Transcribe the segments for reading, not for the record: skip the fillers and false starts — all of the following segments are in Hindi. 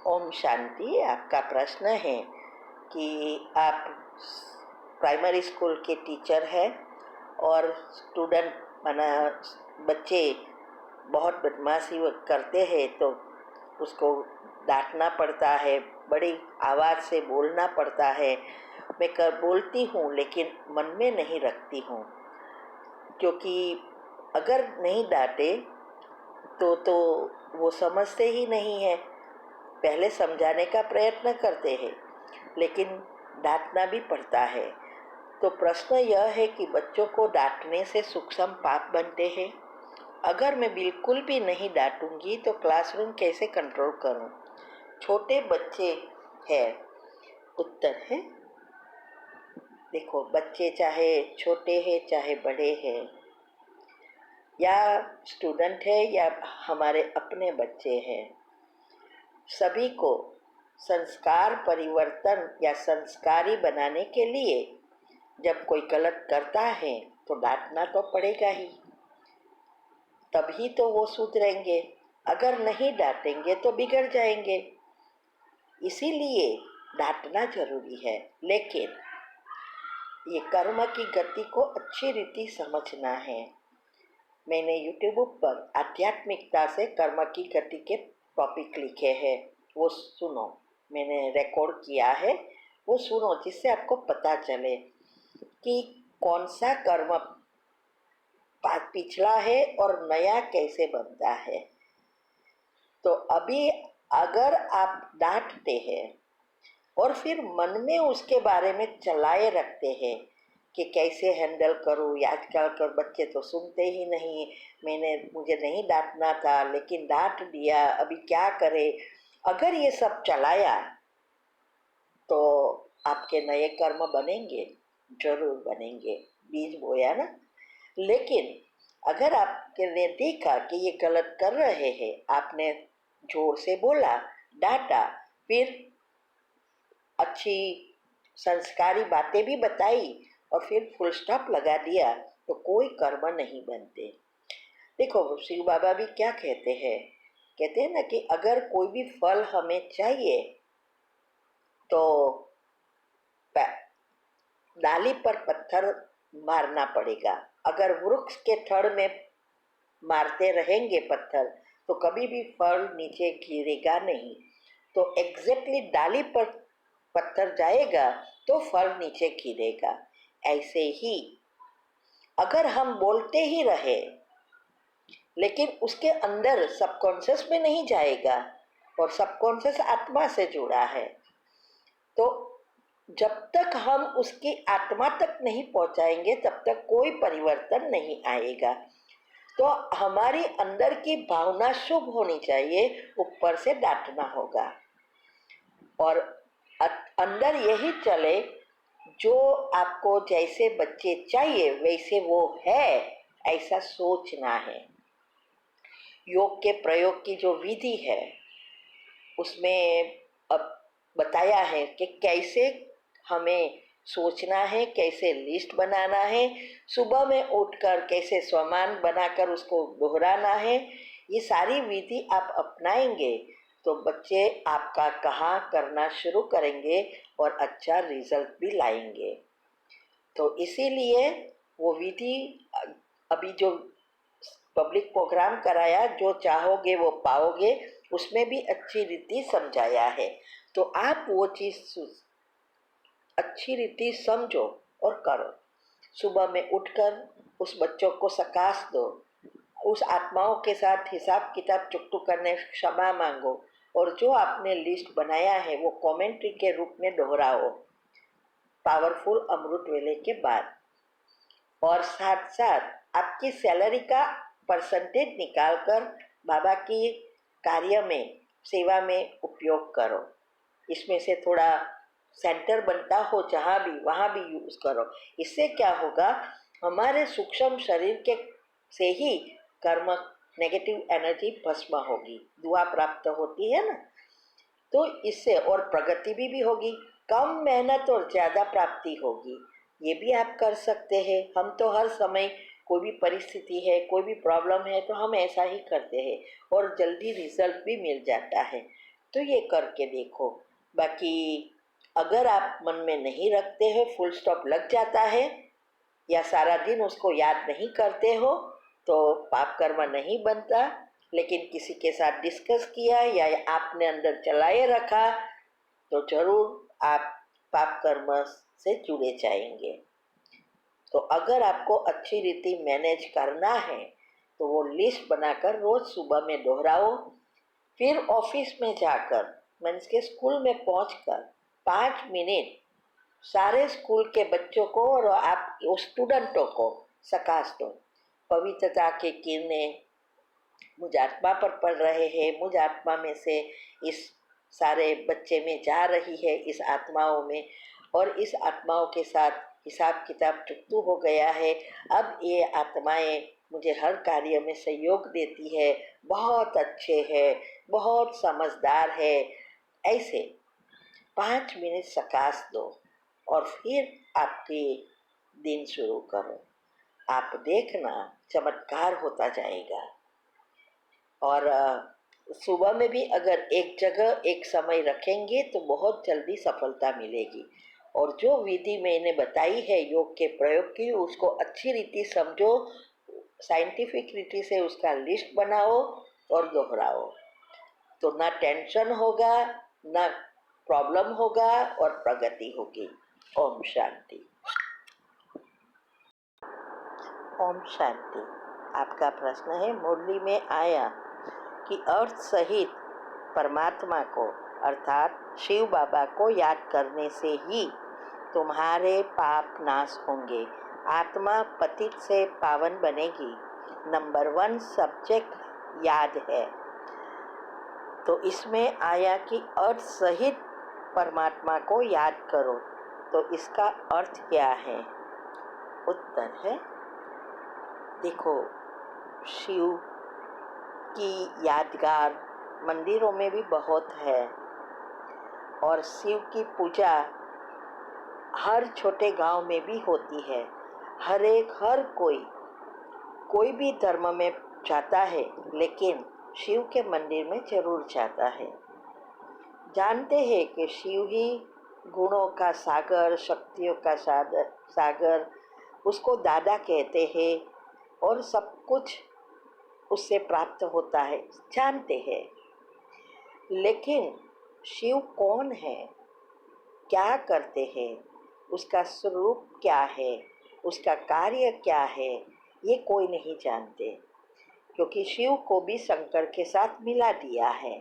ओम शांति। आपका प्रश्न है कि आप प्राइमरी स्कूल के टीचर हैं और स्टूडेंट माना बच्चे बहुत बदमाशी करते हैं तो उसको डांटना पड़ता है, बड़ी आवाज़ से बोलना पड़ता है। मैं बोलती हूँ लेकिन मन में नहीं रखती हूँ, क्योंकि अगर नहीं डांटे तो वो समझते ही नहीं है। पहले समझाने का प्रयत्न करते हैं लेकिन डांटना भी पड़ता है। तो प्रश्न यह है कि बच्चों को डांटने से सूक्ष्म पाप बनते हैं। अगर मैं बिल्कुल भी नहीं डांटूंगी तो क्लासरूम कैसे कंट्रोल करूं? छोटे बच्चे हैं। उत्तर है, देखो, बच्चे चाहे छोटे हैं चाहे बड़े हैं या स्टूडेंट है या हमारे अपने बच्चे हैं, सभी को संस्कार परिवर्तन या संस्कारी बनाने के लिए जब कोई गलत करता है तो डांटना तो पड़ेगा ही, तभी तो वो सुधरेंगे। अगर नहीं डांटेंगे तो बिगड़ जाएंगे। इसीलिए डांटना जरूरी है, लेकिन ये कर्म की गति को अच्छी रीति समझना है। मैंने यूट्यूब पर आध्यात्मिकता से कर्म की गति के टॉपिक लिखे हैं, वो सुनो। मैंने रिकॉर्ड किया है, वो सुनो, जिससे आपको पता चले कि कौन सा कर्म पिछला है और नया कैसे बनता है। तो अभी अगर आप डांटते हैं और फिर मन में उसके बारे में चलाए रखते हैं कि कैसे हैंडल करूँ, आजकल के बच्चे तो सुनते ही नहीं, मुझे नहीं डांटना था लेकिन डांट दिया, अभी क्या करे। अगर ये सब चलाया तो आपके नए कर्म बनेंगे, जरूर बनेंगे, बीज बोया ना। लेकिन अगर आपने देखा कि ये गलत कर रहे हैं, आपने जोर से बोला, डांटा, फिर अच्छी संस्कारी बातें भी बताई और फिर फुल स्टॉप लगा दिया तो कोई कर्म नहीं बनते। देखो, शिव बाबा भी क्या कहते हैं ना कि अगर कोई भी फल हमें चाहिए तो डाली पर पत्थर मारना पड़ेगा। अगर वृक्ष के थड़ में मारते रहेंगे पत्थर तो कभी भी फल नीचे गिरेगा नहीं। तो एग्जैक्टली डाली पर पत्थर जाएगा तो फल नीचे गिरेगा। ऐसे ही अगर हम बोलते ही रहे लेकिन उसके अंदर सबकॉन्शियस में नहीं जाएगा, और सबकॉन्शियस आत्मा से जुड़ा है, तो जब तक हम उसकी आत्मा तक नहीं पहुंचाएंगे तब तक कोई परिवर्तन नहीं आएगा। तो हमारी अंदर की भावना शुभ होनी चाहिए, ऊपर से डांटना होगा और अंदर यही चले, जो आपको जैसे बच्चे चाहिए वैसे वो है, ऐसा सोचना है। योग के प्रयोग की जो विधि है उसमें अब बताया है कि कैसे हमें सोचना है, कैसे लिस्ट बनाना है, सुबह में उठकर कैसे स्वमान बनाकर उसको दोहराना है। ये सारी विधि आप अपनाएंगे तो बच्चे आपका कहा करना शुरू करेंगे और अच्छा रिजल्ट भी लाएंगे। तो इसीलिए वो विधि अभी जो पब्लिक प्रोग्राम कराया, जो चाहोगे वो पाओगे, उसमें भी अच्छी रीति समझाया है। तो आप वो चीज़ अच्छी रीति समझो और करो। सुबह में उठकर उस बच्चों को सकाश दो, उस आत्माओं के साथ हिसाब किताब चुकतू करने क्षमा मांगो, और जो आपने लिस्ट बनाया है वो कमेंट्री के रूप में दोहराओ पावरफुल अमृत वेले के बाद। और साथ साथ आपकी सैलरी का परसेंटेज निकालकर बाबा की कार्य में, सेवा में उपयोग करो। इसमें से थोड़ा सेंटर बनता हो जहाँ भी, वहाँ भी यूज़ करो। इससे क्या होगा, हमारे सूक्ष्म शरीर के से ही कर्म नेगेटिव एनर्जी भस्म होगी, दुआ प्राप्त होती है ना। तो इससे और प्रगति भी होगी, कम मेहनत और ज़्यादा प्राप्ति होगी। ये भी आप कर सकते हैं। हम तो हर समय कोई भी परिस्थिति है, कोई भी प्रॉब्लम है तो हम ऐसा ही करते हैं और जल्दी रिजल्ट भी मिल जाता है। तो ये करके देखो। बाकी अगर आप मन में नहीं रखते हो, फुल स्टॉप लग जाता है या सारा दिन उसको याद नहीं करते हो तो पाप कर्म नहीं बनता। लेकिन किसी के साथ डिस्कस किया या आपने अंदर चलाए रखा तो जरूर आप पाप कर्म से जुड़े जाएंगे। तो अगर आपको अच्छी रीति मैनेज करना है तो वो लिस्ट बनाकर रोज सुबह में दोहराओ। फिर ऑफिस में जाकर मीन्स के स्कूल में पहुंचकर 5 मिनट सारे स्कूल के बच्चों को और आप स्टूडेंटों को सकाश दो। पवित्रता के किरणें मुझ आत्मा पर पड़ रहे हैं, मुझ आत्मा में से इस सारे बच्चे में जा रही है, इस आत्माओं में, और इस आत्माओं के साथ हिसाब किताब चुकतू हो गया है। अब ये आत्माएं मुझे हर कार्य में सहयोग देती है, बहुत अच्छे है, बहुत समझदार है। ऐसे 5 मिनट सकाश दो और फिर आपकी दिन शुरू करो। आप देखना चमत्कार होता जाएगा। और सुबह में भी अगर एक जगह एक समय रखेंगे तो बहुत जल्दी सफलता मिलेगी। और जो विधि मैंने बताई है योग के प्रयोग की, उसको अच्छी रीति समझो, साइंटिफिक रीति से उसका लिस्ट बनाओ और दोहराओ, तो ना टेंशन होगा, ना प्रॉब्लम होगा और प्रगति होगी। ओम शांति। ओम शांति। आपका प्रश्न है, मुरली में आया कि अर्थ सहित परमात्मा को अर्थात शिव बाबा को याद करने से ही तुम्हारे पाप नाश होंगे, आत्मा पतित से पावन बनेगी। नंबर 1 सब्जेक्ट याद है। तो इसमें आया कि अर्थ सहित परमात्मा को याद करो, तो इसका अर्थ क्या है? उत्तर है, देखो, शिव की यादगार मंदिरों में भी बहुत है और शिव की पूजा हर छोटे गांव में भी होती है। हर कोई भी धर्म में जाता है, लेकिन शिव के मंदिर में जरूर जाता है। जानते हैं कि शिव ही गुणों का सागर, शक्तियों का सागर, उसको दादा कहते हैं और सब कुछ उससे प्राप्त होता है, जानते हैं। लेकिन शिव कौन है, क्या करते हैं, उसका स्वरूप क्या है, उसका कार्य क्या है, ये कोई नहीं जानते, क्योंकि शिव को भी शंकर के साथ मिला दिया है।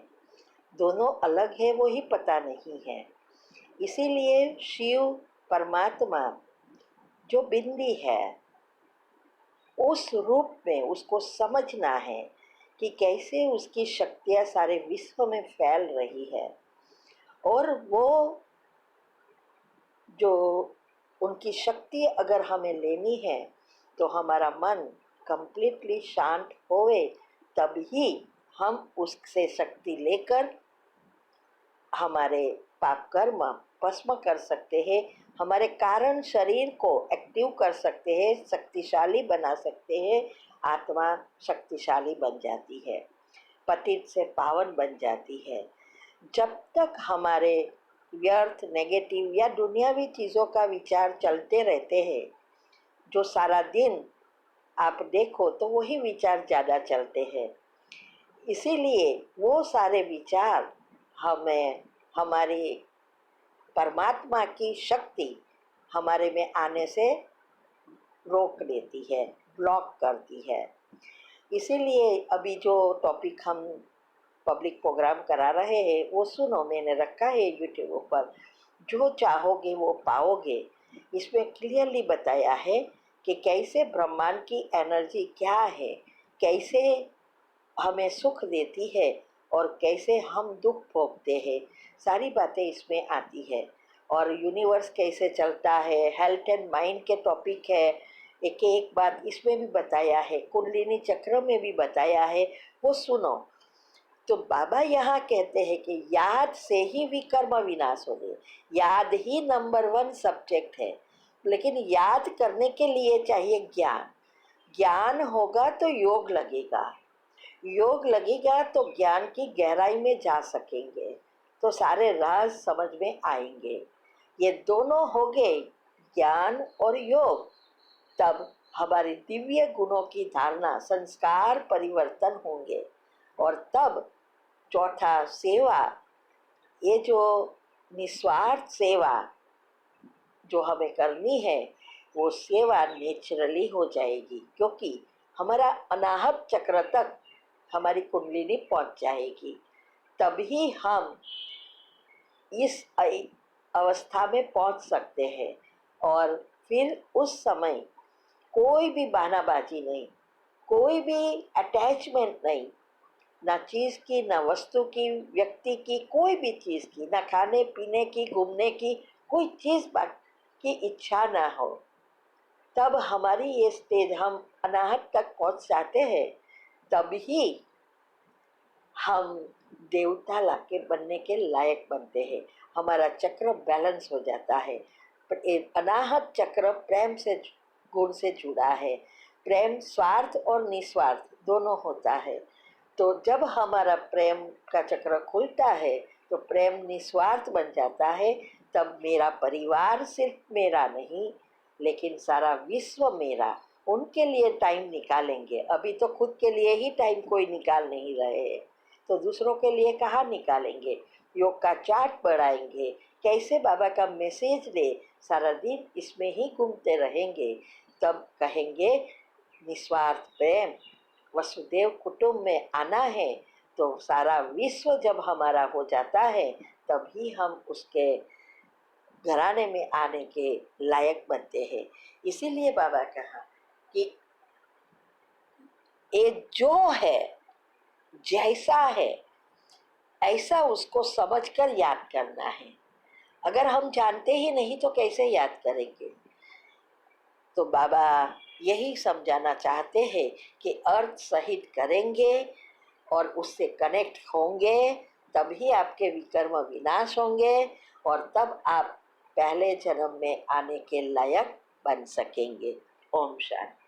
दोनों अलग है वो ही पता नहीं है। इसीलिए शिव परमात्मा जो बिंदी है, उस रूप में उसको समझना है कि कैसे उसकी शक्तियाँ सारे विश्व में फैल रही है। और वो जो उनकी शक्ति अगर हमें लेनी है तो हमारा मन कंप्लीटली शांत होवे, तभी हम उससे शक्ति लेकर हमारे पाप कर्म भस्म कर सकते हैं, हमारे कारण शरीर को एक्टिव कर सकते हैं, शक्तिशाली बना सकते हैं। आत्मा शक्तिशाली बन जाती है, पतित से पावन बन जाती है। जब तक हमारे व्यर्थ, नेगेटिव या दुनियावी चीज़ों का विचार चलते रहते हैं, जो सारा दिन आप देखो तो वही विचार ज़्यादा चलते हैं, इसीलिए वो सारे विचार हमें हमारी परमात्मा की शक्ति हमारे में आने से रोक देती है, ब्लॉक करती है। इसीलिए अभी जो टॉपिक हम पब्लिक प्रोग्राम करा रहे हैं वो सुनो, मैंने रखा है यूट्यूब पर, जो चाहोगे वो पाओगे। इसमें क्लियरली बताया है कि कैसे ब्रह्मांड की एनर्जी क्या है, कैसे हमें सुख देती है और कैसे हम दुख भोगते हैं, सारी बातें इसमें आती है। और यूनिवर्स कैसे चलता है, हेल्थ एंड माइंड के टॉपिक है, एक बात इसमें भी बताया है, कुंडलिनी चक्र में भी बताया है, वो सुनो। तो बाबा यहाँ कहते हैं कि याद से ही विकर्म विनाश हो गए। याद ही नंबर 1 सब्जेक्ट है, लेकिन याद करने के लिए चाहिए ज्ञान। ज्ञान होगा तो योग लगेगा, योग लगेगा तो ज्ञान की गहराई में जा सकेंगे, तो सारे राज समझ में आएंगे। ये दोनों हो गए ज्ञान और योग। तब हमारी दिव्य गुणों की धारणा, संस्कार परिवर्तन होंगे। और तब चौथा सेवा, ये जो निस्वार्थ सेवा जो हमें करनी है वो सेवा नेचुरली हो जाएगी, क्योंकि हमारा अनाहत चक्र तक हमारी कुंडलिनी पहुंच जाएगी। तभी हम इस अवस्था में पहुंच सकते हैं। और फिर उस समय कोई भी बहानाबाजी नहीं, कोई भी अटैचमेंट नहीं, ना चीज़ की, ना वस्तु की, व्यक्ति की, कोई भी चीज़ की, ना खाने पीने की, घूमने की, कोई चीज़ की इच्छा ना हो। तब हमारी ये स्टेज हम अनाहत तक पहुंच जाते हैं। तभी हम देवता लाके बनने के लायक बनते हैं। हमारा चक्र बैलेंस हो जाता है। अनाहत चक्र प्रेम से, गुण से जुड़ा है। प्रेम स्वार्थ और निस्वार्थ दोनों होता है। तो जब हमारा प्रेम का चक्र खुलता है तो प्रेम निस्वार्थ बन जाता है। तब मेरा परिवार सिर्फ मेरा नहीं, लेकिन सारा विश्व मेरा। उनके लिए टाइम निकालेंगे। अभी तो खुद के लिए ही टाइम कोई निकाल नहीं रहे हैं, तो दूसरों के लिए कहाँ निकालेंगे। योग का चार्ट बढ़ाएंगे, कैसे बाबा का मैसेज ले, सारा दिन इसमें ही घूमते रहेंगे। तब कहेंगे निस्वार्थ प्रेम, वसुदेव कुटुंब में आना है। तो सारा विश्व जब हमारा हो जाता है तभी हम उसके घराने में आने के लायक बनते हैं। इसीलिए बाबा कहा कि ये जो है, जैसा है ऐसा उसको समझकर याद करना है। अगर हम जानते ही नहीं तो कैसे याद करेंगे। तो बाबा यही समझाना चाहते हैं कि अर्थ सहित करेंगे और उससे कनेक्ट होंगे, तभी आपके विकर्म विनाश होंगे और तब आप पहले जन्म में आने के लायक बन सकेंगे। ओम शांति।